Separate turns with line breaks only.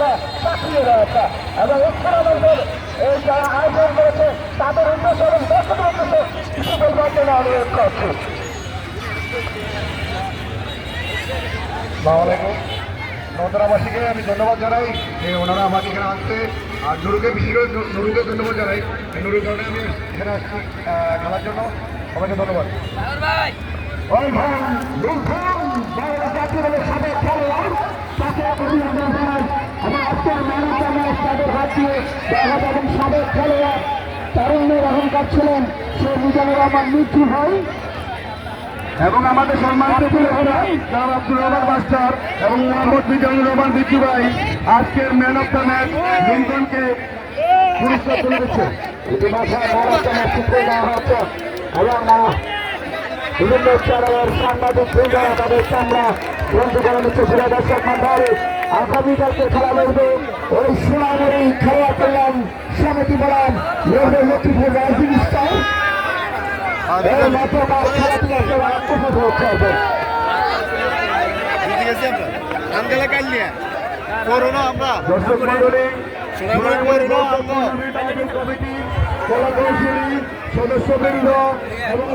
রয়েছে, চাকরিয়ে রয়েছে এবং এছাড়া আমাদের এই যারা আয়োজন করেছে তাদের উদ্দেশ্য এবং দর্শকের উদ্দেশ্যে কিছু বলবার জন্য অনুরোধ করছি।
আসসালামাইকুম। নন্দরাবাসীকে আমি ধন্যবাদ জানাই যে ওনারা আমাকে এখানে আসতে, আর নুরুকে বিশেষ করে নুরুকে ধন্যবাদ জানাই। নুরুর কারণে আমি এখানে আসছি খেলার জন্য। সবাইকে ধন্যবাদ।
সাবেক খেলোয়াড় তারুণ্যের অহংকার ছিলেন সে মিজানুর রহমান মৃত্যু হয়
এবং আমাদের সম্মানিত জনাব আব্দুর রহমান মাস্টার এবং মোহাম্মদ মিজানুর রহমান বিজু ভাই আজকের ম্যান অফ দ্য ম্যাচ লিঙ্কনকে পুরস্কার তুলে দিচ্ছে।
বিভিন্ন চ্যানেলের সাংবাদিক বৃন্দরা তাদের ক্যামেরা বন্ধু করে নিচ্ছে। সেটা দর্শক মন্ডল আগামীকালকে খেলা লড়বে ওই সোনামুড়ি খেলোয়াড় কল্যাণ সমিতি বলেন লড়বে লক্ষ্মীপুর রাইজিং স্টার।
দর্শক মন্ডলী সদস্যবৃন্দ এবং